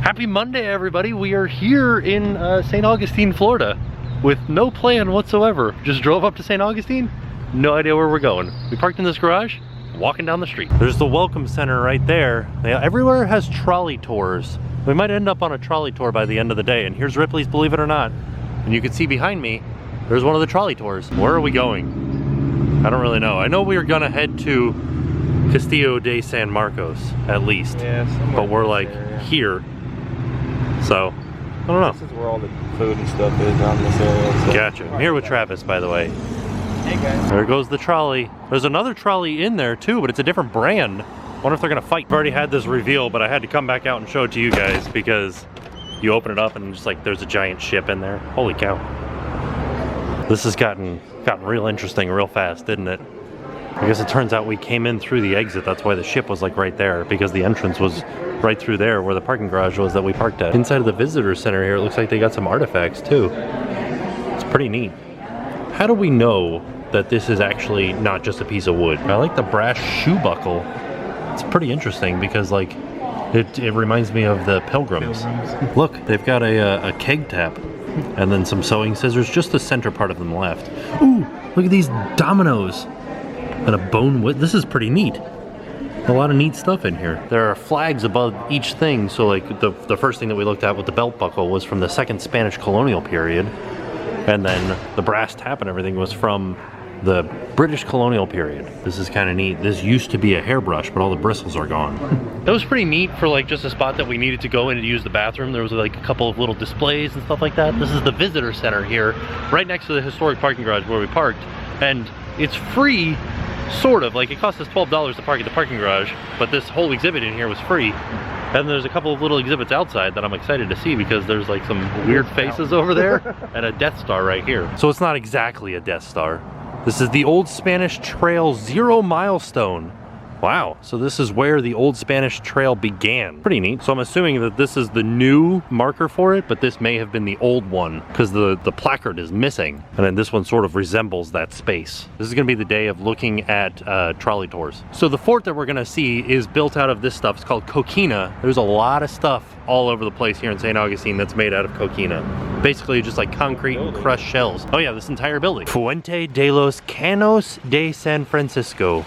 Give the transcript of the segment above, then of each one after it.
Happy Monday, everybody. We are here in St. Augustine, Florida with no plan whatsoever. Just drove up to St. Augustine, no idea where we're going. We parked in this garage, walking down the street. There's the Welcome Center right there. Everywhere has trolley tours. We might end up on a trolley tour by the end of the day. And here's Ripley's Believe It or Not. And you can see behind me, there's one of the trolley tours. Where are we going? I don't really know. I know we are gonna head to Castillo de San Marcos, at least. Yeah, but we're like here. So, I don't know. This is where all the food and stuff is around this area. So. Gotcha. I'm here with Travis, by the way. Hey guys. There goes the trolley. There's another trolley in there too, but it's a different brand. Wonder if they're gonna fight. I've already had this reveal, but I had to come back out and show it to you guys because you open it up and just like there's a giant ship in there. Holy cow. This has gotten real interesting real fast, didn't it? I guess it turns out we came in through the exit. That's why the ship was like right there, because the entrance was right through there where the parking garage was that we parked at. Inside of the visitor center here, it looks like they got some artifacts too. It's pretty neat. How do we know that this is actually not just a piece of wood? I like the brass shoe buckle. It's pretty interesting because like it reminds me of the Pilgrims. Look, they've got a keg tap and then some sewing scissors, just the center part of them left. Ooh, look at these dominoes and a bone whip. This is pretty neat. A lot of neat stuff in here. There are flags above each thing. So like the first thing that we looked at with the belt buckle was from the second Spanish colonial period. And then the brass tap and everything was from the British colonial period. This is kind of neat. This used to be a hairbrush, but all the bristles are gone. That was pretty neat for like just a spot that we needed to go in and use the bathroom. There was like a couple of little displays and stuff like that. This is the visitor center here, right next to the historic parking garage where we parked. And it's free, sort of. Like it cost us $12 to park at the parking garage, but this whole exhibit in here was free. And there's a couple of little exhibits outside that I'm excited to see because there's like some weird faces over there and a Death Star right here. So it's not exactly a Death Star. This is the Old Spanish Trail 0 milestone. Wow, so this is where the Old Spanish Trail began. Pretty neat. So I'm assuming that this is the new marker for it, but this may have been the old one because the placard is missing. And then this one sort of resembles that space. This is gonna be the day of looking at trolley tours. So the fort that we're gonna see is built out of this stuff. It's called coquina. There's a lot of stuff all over the place here in St. Augustine that's made out of coquina. Basically just like concrete and crushed shells. Oh yeah, this entire building. Fuente de los Canos de San Francisco.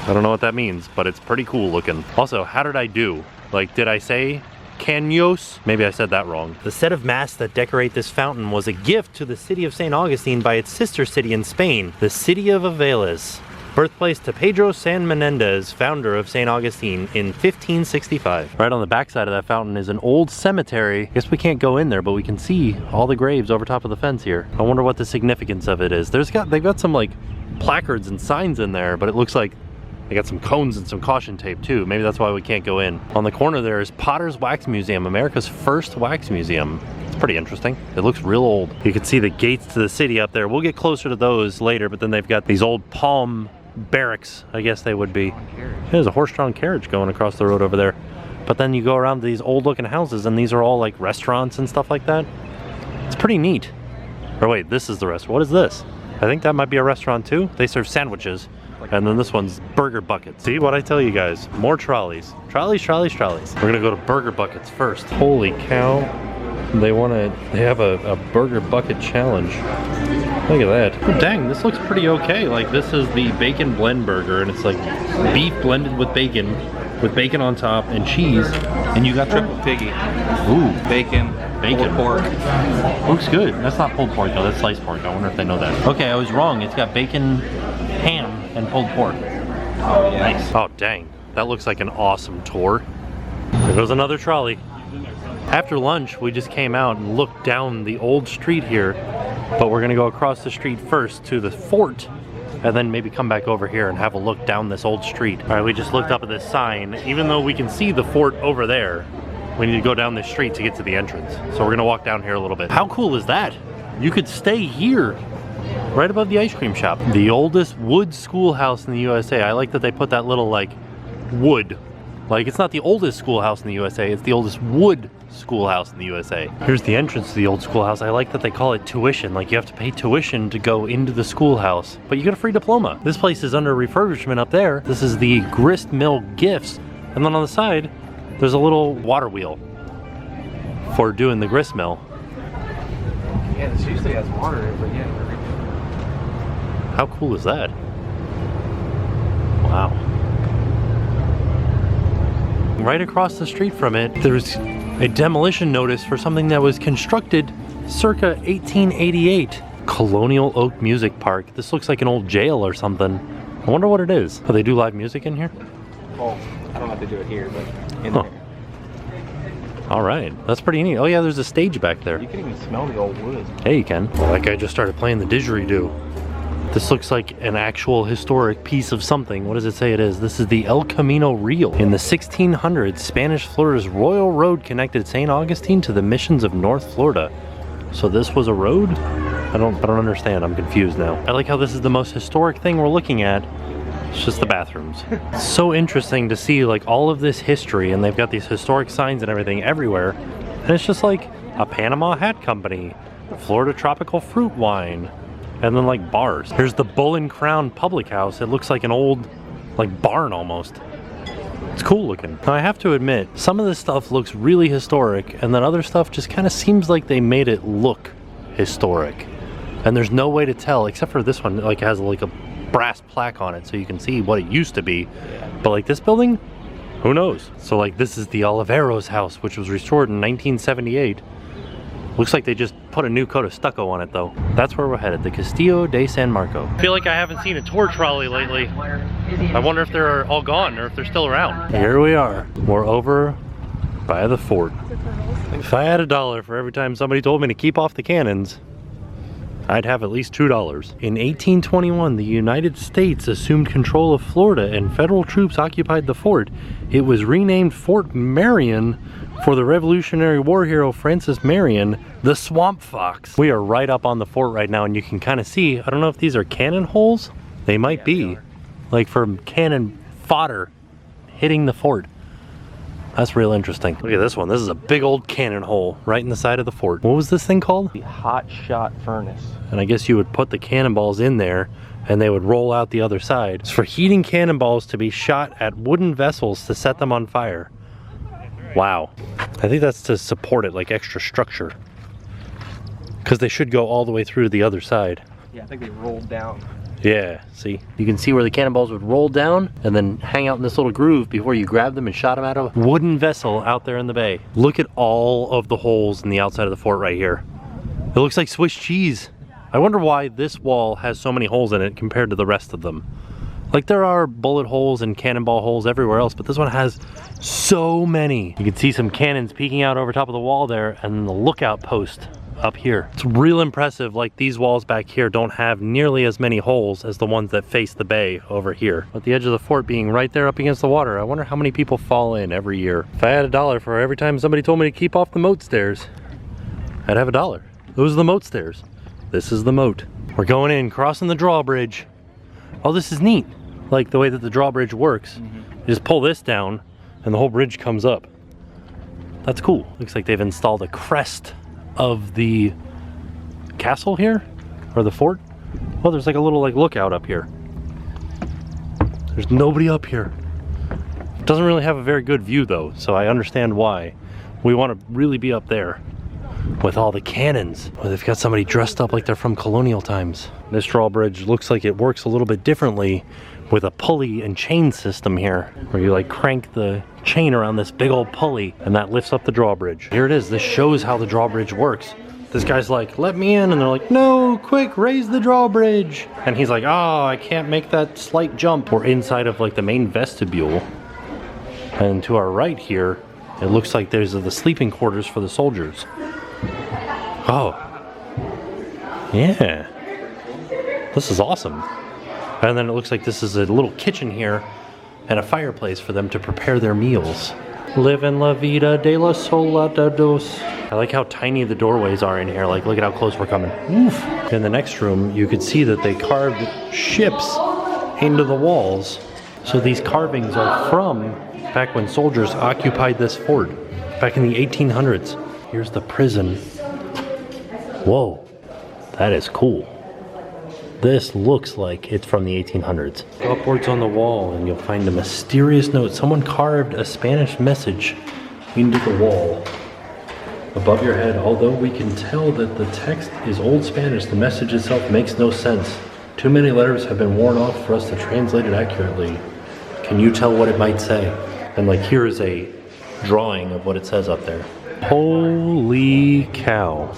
I don't know what that means, but it's pretty cool looking. Also, how did I do? Like, did I say caños? Maybe I said that wrong. The set of masts that decorate this fountain was a gift to the city of St. Augustine by its sister city in Spain, the city of Aveles, birthplace to Pedro San Menendez, founder of St. Augustine in 1565. Right on the backside of that fountain is an old cemetery. Guess we can't go in there, but we can see all the graves over top of the fence here. I wonder what the significance of it is. They've got some like placards and signs in there, but it looks like they got some cones and some caution tape too. Maybe that's why we can't go in. On the corner there is Potter's Wax Museum, America's first wax museum. It's pretty interesting. It looks real old. You can see the gates to the city up there. We'll get closer to those later, but then they've got these old palm barracks, I guess they would be. There's a horse-drawn carriage going across the road over there. But then you go around these old-looking houses and these are all like restaurants and stuff like that. It's pretty neat. Or wait, this is the restaurant. What is this? I think that might be a restaurant too. They serve sandwiches. And then this one's burger buckets. See what I tell you guys? More trolleys. Trolleys, trolleys, trolleys. We're gonna go to burger buckets first. Holy cow. They have a burger bucket challenge. Look at that. Oh, dang, this looks pretty okay. Like this is the bacon blend burger and it's like beef blended with bacon on top and cheese. And you got triple piggy. Ooh. Bacon. Pulled pork. Looks good. That's not pulled pork though, that's sliced pork. I wonder if they know that. Okay, I was wrong. It's got bacon, ham, and pulled pork. Oh, yeah. Nice. Oh, dang. That looks like an awesome tour. There goes another trolley. After lunch, we just came out and looked down the old street here, but we're gonna go across the street first to the fort and then maybe come back over here and have a look down this old street. All right, we just looked up at this sign. Even though we can see the fort over there, we need to go down this street to get to the entrance. So we're gonna walk down here a little bit. How cool is that? You could stay here, right above the ice cream shop. The oldest wood schoolhouse in the USA. I like that they put that little like wood. Like it's not the oldest schoolhouse in the USA, it's the oldest wood schoolhouse in the USA. Here's the entrance to the old schoolhouse. I like that they call it tuition. Like you have to pay tuition to go into the schoolhouse, but you get a free diploma. This place is under refurbishment up there. This is the grist mill gifts. And then on the side, There's a little water wheel for doing the grist mill. Yeah, this usually has water in it, but yeah. How cool is that? Wow. Right across the street from it, there's a demolition notice for something that was constructed circa 1888. Colonial Oak Music Park. This looks like an old jail or something. I wonder what it is. Oh, they do live music in here? Oh, I don't know if they do it here, but in Huh. there. All right, that's pretty neat. Oh yeah, there's a stage back there. You can even smell the old wood. Hey, you can. Well, that guy just started playing the didgeridoo. This looks like an actual historic piece of something. What does it say it is? This is the El Camino Real. In the 1600s, Spanish Florida's Royal Road connected St. Augustine to the missions of North Florida. So this was a road? I don't understand. I'm confused now. I like how this is the most historic thing we're looking at. It's just the bathrooms. It's so interesting to see like all of this history, and they've got these historic signs and everything everywhere. And it's just like a Panama Hat Company, Florida Tropical Fruit Wine, and then like bars. Here's the Bull and Crown Public House. It looks like an old like barn almost. It's cool looking. Now I have to admit, some of this stuff looks really historic, and then other stuff just kind of seems like they made it look historic. And there's no way to tell, except for this one, like it has like a brass plaque on it so you can see what it used to be. But like this building, who knows? So like this is the Oliveros house, which was restored in 1978. Looks like they just put a new coat of stucco on it though. That's where we're headed, the Castillo de San Marco. I feel like I haven't seen a tour trolley lately. I wonder if they're all gone or if they're still around. Here we are. We're over by the fort. If I had $1 for every time somebody told me to keep off the cannons, I'd have at least $2. In 1821, the United States assumed control of Florida and federal troops occupied the fort. It was renamed Fort Marion for the Revolutionary War hero Francis Marion, the Swamp Fox. We are right up on the fort right now, and you can kind of see, I don't know if these are cannon holes? They might be, like from cannon fodder hitting the fort. That's real interesting. Look at this one. This is a big old cannon hole right in the side of the fort. What was this thing called? The hot shot furnace. And I guess you would put the cannonballs in there and they would roll out the other side. It's for heating cannonballs to be shot at wooden vessels to set them on fire. Wow. I think that's to support it, like extra structure. Because they should go all the way through to the other side. Yeah, I think they rolled down. Yeah, see? You can see where the cannonballs would roll down and then hang out in this little groove before you grab them and shot them out of a wooden vessel out there in the bay. Look at all of the holes in the outside of the fort right here. It looks like Swiss cheese. I wonder why this wall has so many holes in it compared to the rest of them. Like there are bullet holes and cannonball holes everywhere else, but this one has so many. You can see some cannons peeking out over top of the wall there and the lookout post up here. It's real impressive, like these walls back here don't have nearly as many holes as the ones that face the bay over here. At the edge of the fort being right there up against the water, I wonder how many people fall in every year. If I had $1 for every time somebody told me to keep off the moat stairs, I'd have $1. Those are the moat stairs. This is the moat. We're going in, crossing the drawbridge. Oh, this is neat. Like the way that the drawbridge works. You just pull this down and the whole bridge comes up. That's cool. Looks like they've installed a crest of the castle here, or the fort. Oh, there's like a little like lookout up here. There's nobody up here. It doesn't really have a very good view though, so I understand why. We want to really be up there with all the cannons. Oh, they've got somebody dressed up like they're from colonial times. This drawbridge looks like it works a little bit differently with a pulley and chain system here, where you like crank the chain around this big old pulley and that lifts up the drawbridge. Here it is. This shows how the drawbridge works. This guy's like, let me in, and they're like, no, quick, raise the drawbridge. And he's like, oh, I can't make that slight jump. We're inside of like the main vestibule, and to our right here it looks like there's the sleeping quarters for the soldiers. Oh yeah, this is awesome. And then it looks like this is a little kitchen here and a fireplace for them to prepare their meals. Living la vida de los soldados. I like how tiny the doorways are in here. Like, look at how close we're coming. Oof. In the next room, you could see that they carved ships into the walls. So these carvings are from back when soldiers occupied this fort, back in the 1800s. Here's the prison. Whoa, that is cool. This looks like it's from the 1800s. Go upwards on the wall and you'll find a mysterious note. Someone carved a Spanish message into the wall. Above your head, although we can tell that the text is Old Spanish, the message itself makes no sense. Too many letters have been worn off for us to translate it accurately. Can you tell what it might say? And like here is a drawing of what it says up there. Holy cow.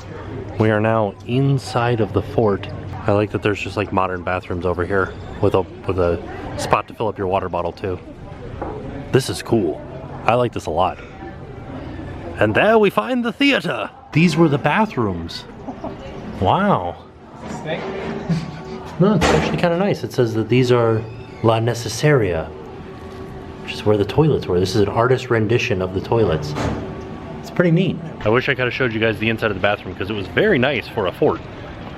We are now inside of the fort. I like that there's just like modern bathrooms over here with a spot to fill up your water bottle too. This is cool. I like this a lot. And there we find the theater. These were the bathrooms. Wow. No, it's actually kind of nice. It says that these are La Necesaria, which is where the toilets were. This is an artist rendition of the toilets. It's pretty neat. I wish I could have showed you guys the inside of the bathroom because it was very nice for a fort.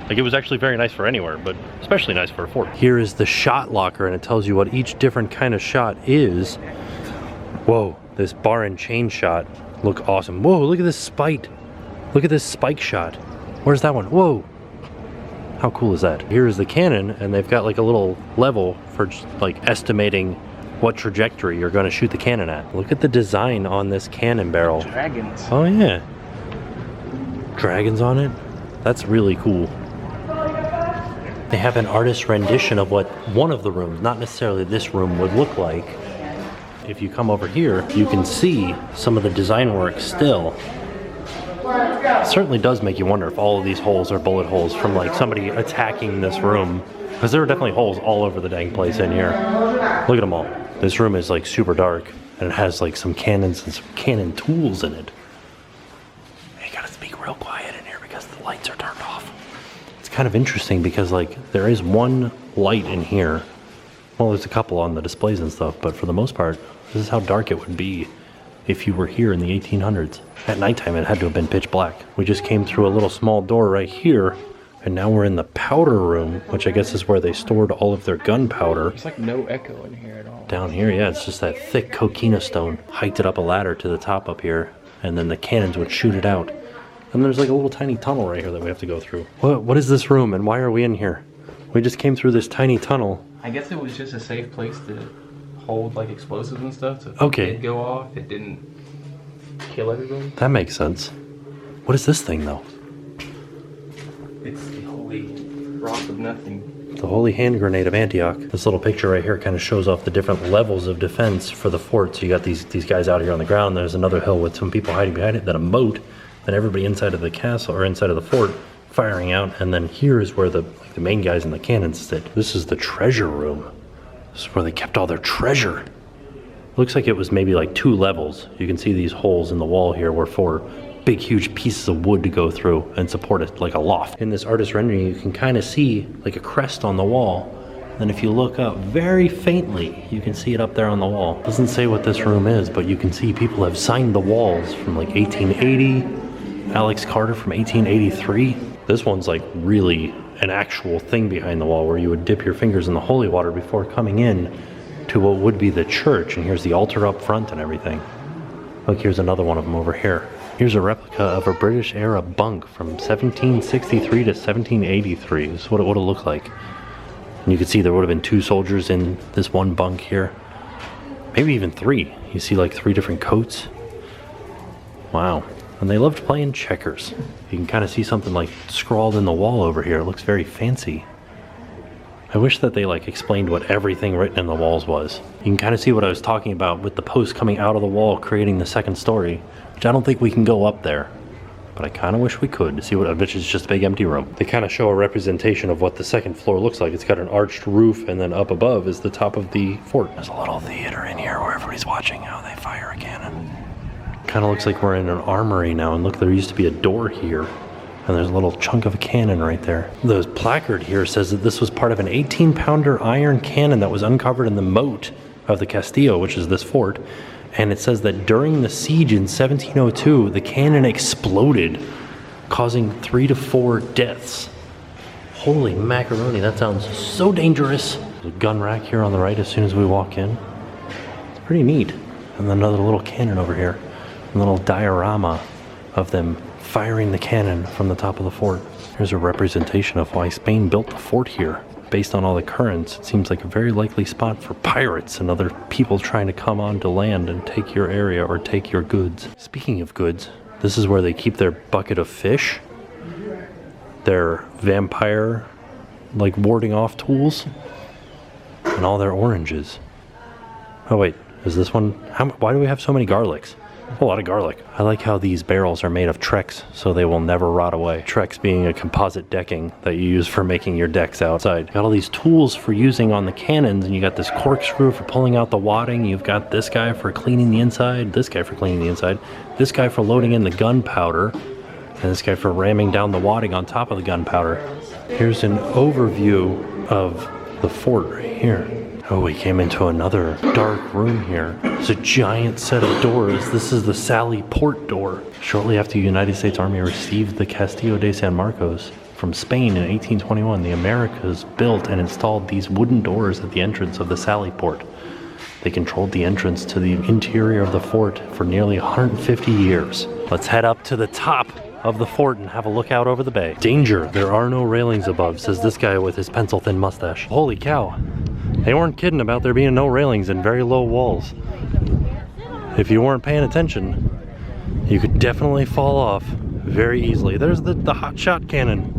Like it was actually very nice for anywhere, but especially nice for a fort. Here is the shot locker and it tells you what each different kind of shot is. Whoa, this bar and chain shot. Look awesome. Whoa, look at this spike. Look at this spike shot. Where's that one? Whoa. How cool is that? Here is the cannon, and they've got like a little level for just, like estimating what trajectory you're going to shoot the cannon at. Look at the design on this cannon barrel. Dragons. Oh yeah. Dragons on it? That's really cool. They have an artist rendition of what one of the rooms, not necessarily this room, would look like. If you come over here, you can see some of the design work still. It certainly does make you wonder if all of these holes are bullet holes from like somebody attacking this room. Because there are definitely holes all over the dang place in here. Look at them all. This room is like super dark and it has like some cannons and some cannon tools in it. You gotta speak real quiet in here because the lights are turned off. It's kind of interesting because like there is one light in here. Well, there's a couple on the displays and stuff, but for the most part, this is how dark it would be if you were here in the 1800s. At nighttime, it had to have been pitch black. We just came through a little small door right here, and now we're in the powder room, which I guess is where they stored all of their gunpowder. There's like no echo in here at all. Down here, yeah, it's just that thick coquina stone. Hiked it up a ladder to the top up here, and then the cannons would shoot it out. And there's like a little tiny tunnel right here that we have to go through. What is this room, and why are we in here? We just came through this tiny tunnel. I guess it was just a safe place to hold like explosives and stuff. So if okay. it did go off, it didn't kill everybody. That makes sense. What is this thing though? It's the holy rock of nothing. The holy hand grenade of Antioch. This little picture right here kind of shows off the different levels of defense for the fort. So you got these guys out here on the ground. There's another hill with some people hiding behind it. Then a moat. Then everybody inside of the castle or inside of the fort firing out. And then here is where the main guys in the cannons sit. This is the treasure room. This is where they kept all their treasure. Looks like it was maybe like 2 levels. You can see these holes in the wall here were for big huge pieces of wood to go through and support it like a loft. In this artist rendering you can kind of see like a crest on the wall. Then if you look up very faintly you can see it up there on the wall. Doesn't say what this room is, but you can see people have signed the walls from like 1880, Alex Carter from 1883. This one's like really an actual thing behind the wall where you would dip your fingers in the holy water before coming in to what would be the church. And here's the altar up front and everything. Look, here's another one of them over here. Here's a replica of a British era bunk from 1763 to 1783. This is what it would have looked like. And you can see there would have been 2 soldiers in this one bunk here. Maybe even 3. You see like 3 different coats. Wow. And they loved playing checkers. You can kind of see something like scrawled in the wall over here. It looks very fancy. I wish that they like explained what everything written in the walls was. You can kind of see what I was talking about with the post coming out of the wall creating the second story, which I don't think we can go up there. But I kind of wish we could to see what, which is just a big empty room. They kind of show a representation of what the second floor looks like. It's got an arched roof and then up above is the top of the fort. There's a little theater in here where everybody's watching how they fire a cannon. Kind of looks like we're in an armory now, and look, there used to be a door here and there's a little chunk of a cannon right there. The placard here says that this was part of an 18-pounder iron cannon that was uncovered in the moat of the Castillo, which is this fort, and it says that during the siege in 1702 the cannon exploded, causing 3 to 4 deaths. Holy macaroni, that sounds so dangerous. There's a gun rack here on the right as soon as we walk in. It's pretty neat. And then another little cannon over here. A little diorama of them firing the cannon from the top of the fort. Here's a representation of why Spain built the fort here. based on all the currents, it seems like a very likely spot for pirates and other people trying to come onto land and take your area or take your goods. Speaking of goods, this is where they keep their bucket of fish, their vampire, like, warding off tools, and all their oranges. Oh wait, is this one? Why do we have so many garlics? A lot of garlic. I like how these barrels are made of Trex, so they will never rot away. Trex being a composite decking that you use for making your decks outside. Got all these tools for using on the cannons, and you got this corkscrew for pulling out the wadding. You've got this guy for cleaning the inside, this guy for cleaning the inside, this guy for loading in the gunpowder, and this guy for ramming down the wadding on top of the gunpowder. Here's an overview of the fort right here. Oh, we came into another dark room here. It's a giant set of doors. This is the Sally Port door. Shortly after the United States Army received the Castillo de San Marcos from Spain in 1821, the Americas built and installed these wooden doors at the entrance of the Sally Port. They controlled the entrance to the interior of the fort for nearly 150 years. Let's head up to the top of the fort and have a look out over the bay. Danger, there are no railings above, says this guy with his pencil-thin mustache. Holy cow. They weren't kidding about there being no railings and very low walls. If you weren't paying attention, you could definitely fall off very easily. There's the hot shot cannon.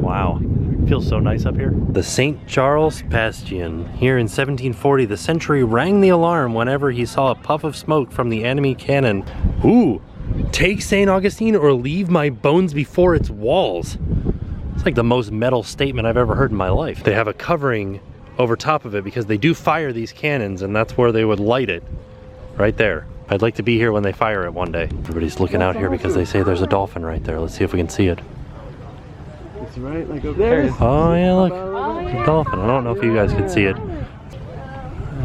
Wow, feels so nice up here. The St. Charles Bastion. Here in 1740, the sentry rang the alarm whenever he saw a puff of smoke from the enemy cannon. Ooh, take St. Augustine or leave my bones before its walls. It's like the most metal statement I've ever heard in my life. They have a covering over top of it because they do fire these cannons, and that's where they would light it, right there. I'd like to be here when they fire it one day. Everybody's looking out here because they say there's a dolphin right there. Let's see if we can see it. It's right, like over there. Oh yeah, look, a dolphin. I don't know if you guys can see it.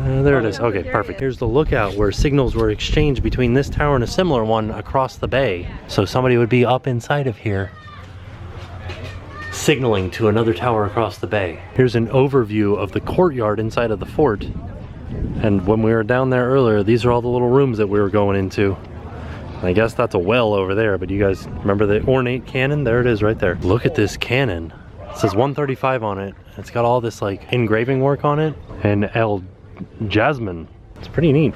There it is. Okay, perfect. Here's the lookout where signals were exchanged between this tower and a similar one across the bay. So somebody would be up inside of here signaling to another tower across the bay. Here's an overview of the courtyard inside of the fort. And when we were down there earlier, these are all the little rooms that we were going into. I guess that's a well over there, but you guys remember the ornate cannon? There it is right there. Look at this cannon. It says 135 on it. It's got all this like engraving work on it. And El Jasmine. It's pretty neat.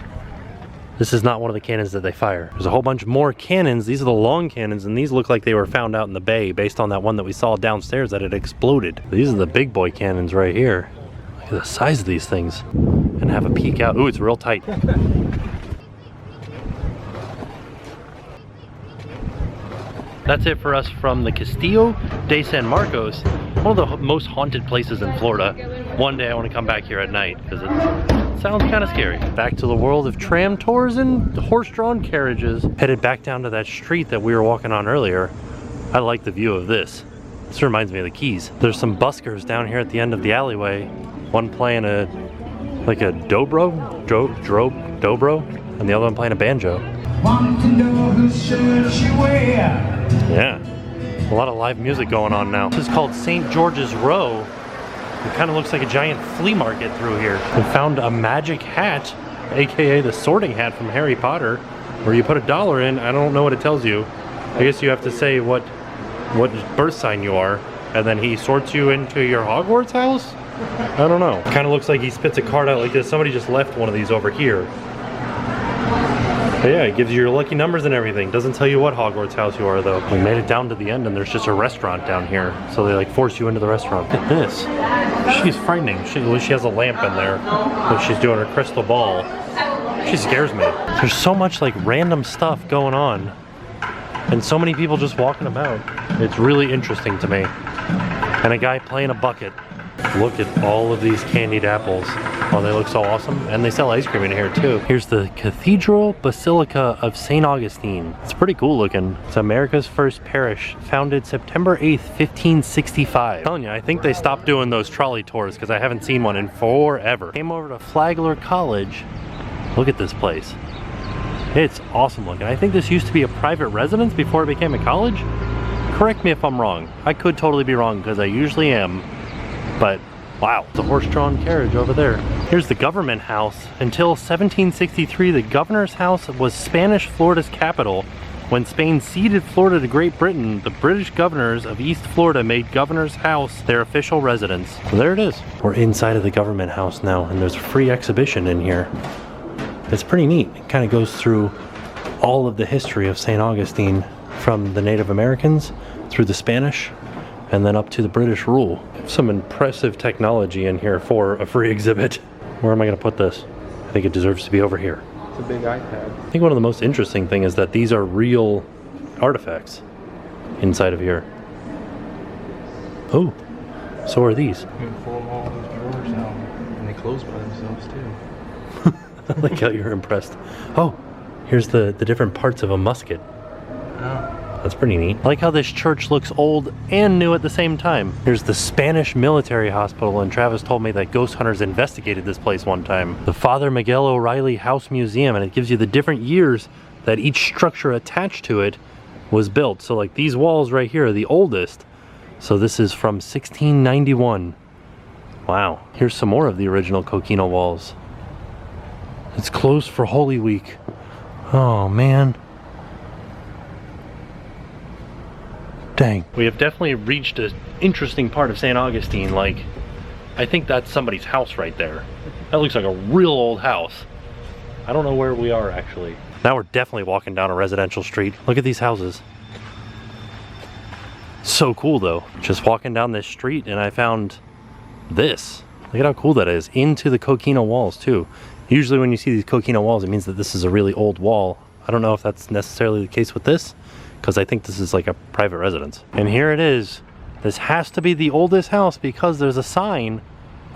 This is not one of the cannons that they fire. There's a whole bunch more cannons. These are the long cannons, and these look like they were found out in the bay based on that one that we saw downstairs that had exploded. These are the big boy cannons right here. Look at the size of these things. And have a peek out. Ooh, it's real tight. That's it for us from the Castillo de San Marcos, one of the most haunted places in Florida. One day I want to come back here at night because it sounds kind of scary. Back to the world of tram tours and horse-drawn carriages. Headed back down to that street that we were walking on earlier. I like the view of this. This reminds me of the Keys. There's some buskers down here at the end of the alleyway. One playing a dobro, and the other one playing a banjo. Want to know whose shirt she wear? Yeah, a lot of live music going on now. This is called St. George's Row. It kind of looks like a giant flea market through here. We found a magic hat, aka the sorting hat from Harry Potter, where you put $1 in. I don't know what it tells you. I guess you have to say what birth sign you are, and then he sorts you into your Hogwarts house? I don't know. Kind of looks like he spits a card out like this. Somebody just left one of these over here. But yeah, it gives you your lucky numbers and everything. Doesn't tell you what Hogwarts house you are though. We made it down to the end and there's just a restaurant down here. So they like force you into the restaurant. Look at this. She's frightening. She has a lamp in there. Like she's doing her crystal ball. She scares me. There's so much like random stuff going on. And so many people just walking about. It's really interesting to me. And a guy playing a bucket. Look at all of these candied apples. Oh, they look so awesome. And they sell ice cream in here too. Here's the Cathedral Basilica of St. Augustine. It's pretty cool looking. It's America's first parish, founded September 8th, 1565. I'm telling you, I think they stopped doing those trolley tours because I haven't seen one in forever. Came over to Flagler College. Look at this place. It's awesome looking. I think this used to be a private residence before it became a college. Correct me if I'm wrong. I could totally be wrong because I usually am. But wow, the horse-drawn carriage over there. Here's the government house. Until 1763, the governor's house was Spanish Florida's capital, When Spain ceded Florida to Great Britain, the British governors of East Florida made Governor's House their official residence. So there it is. We're inside of the government house now, and there's a free exhibition in here. It's pretty neat. It kind of goes through all of the history of St. Augustine from the Native Americans through the Spanish and then up to the British rule. Some impressive technology in here for a free exhibit. Where am I going to put this? I think it deserves to be over here. It's a big iPad. I think one of the most interesting things is that these are real artifacts inside of here. Oh, so are these. You can pull them all those drawers out, and they close by themselves too. I like how you're impressed. Oh, here's the different parts of a musket. Oh. That's pretty neat. I like how this church looks old and new at the same time. Here's the Spanish military hospital, and Travis told me that ghost hunters investigated this place one time. The Father Miguel O'Reilly House Museum, and it gives you the different years that each structure attached to it was built. So like these walls right here are the oldest. So this is from 1691. Wow. Here's some more of the original coquina walls. It's closed for Holy Week. Oh man. Dang. We have definitely reached an interesting part of St. Augustine. Like, I think that's somebody's house right there. That looks like a real old house. I don't know where we are actually. Now we're definitely walking down a residential street. Look at these houses. So cool though. Just walking down this street and I found this. Look at how cool that is. Into the coquina walls too. Usually when you see these coquina walls, it means that this is a really old wall. I don't know if that's necessarily the case with this, because I think this is like a private residence. And here it is. This has to be the oldest house because there's a sign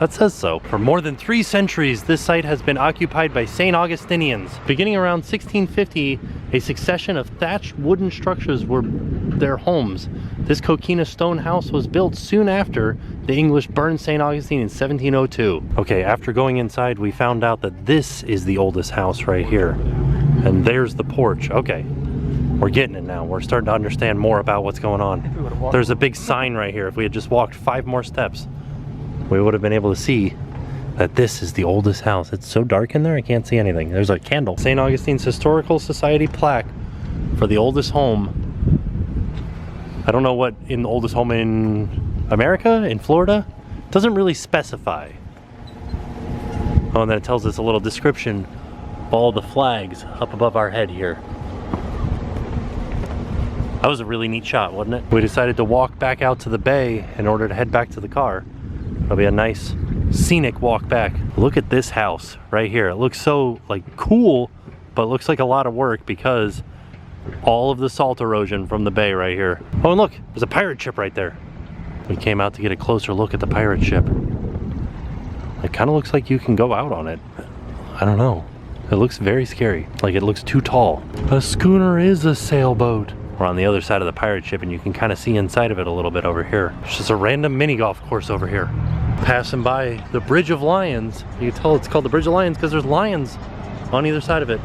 that says so. For more than 3 centuries, this site has been occupied by St. Augustinians. Beginning around 1650, a succession of thatched wooden structures were their homes. This coquina stone house was built soon after the English burned St. Augustine in 1702. Okay, after going inside, we found out that this is the oldest house right here. And there's the porch. Okay. We're getting it now. We're starting to understand more about what's going on. There's a big sign right here. If we had just walked 5 more steps, we would have been able to see that this is the oldest house. It's so dark in there, I can't see anything. There's a candle. St. Augustine's Historical Society plaque for the oldest home. I don't know what in the oldest home in America, in Florida. It doesn't really specify. Oh, and then it tells us a little description of all the flags up above our head here. That was a really neat shot, wasn't it? We decided to walk back out to the bay in order to head back to the car. It'll be a nice scenic walk back. Look at this house right here. It looks so like cool, but it looks like a lot of work because all of the salt erosion from the bay right here. Oh, and look, there's a pirate ship right there. We came out to get a closer look at the pirate ship. It kind of looks like you can go out on it. I don't know. It looks very scary. Like it looks too tall. A schooner is a sailboat. We're on the other side of the pirate ship and you can kind of see inside of it a little bit over here. It's just a random mini golf course over here. Passing by the Bridge of Lions. You can tell it's called the Bridge of Lions because there's lions on either side of it.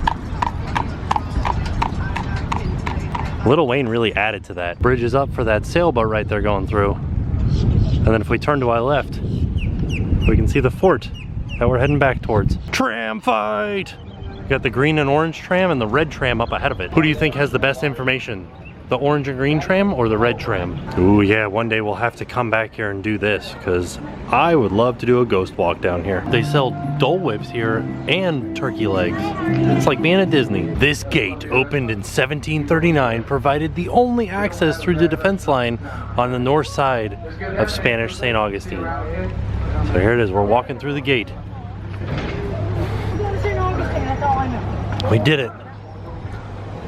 Lil Wayne really added to that. Bridge is up for that sailboat right there going through. And then if we turn to our left, we can see the fort that we're heading back towards. Tram fight! We got the green and orange tram and the red tram up ahead of it. Who do you think has the best information? The orange and green tram or the red tram? Ooh yeah, one day we'll have to come back here and do this because I would love to do a ghost walk down here. They sell Dole Whips here and turkey legs. It's like being at Disney. This gate opened in 1739 provided the only access through the defense line on the north side of Spanish St. Augustine. So here it is, we're walking through the gate. We did it.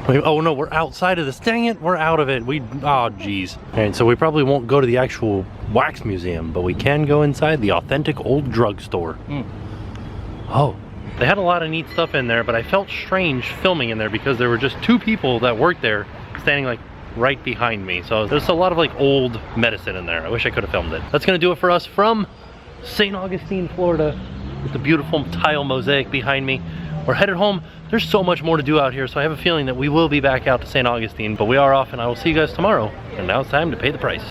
Oh no, we're outside of this. Dang it, we're out of it. Oh geez. And so we probably won't go to the actual wax museum, but we can go inside the authentic old drugstore. Oh, they had a lot of neat stuff in there, but I felt strange filming in there because there were just 2 people that worked there standing like right behind me. So there's a lot of like old medicine in there. I wish I could have filmed it. That's gonna do it for us from St. Augustine, Florida, with the beautiful tile mosaic behind me. We're headed home. There's so much more to do out here, so I have a feeling that we will be back out to St. Augustine, but we are off and I will see you guys tomorrow. And now it's time to pay the price.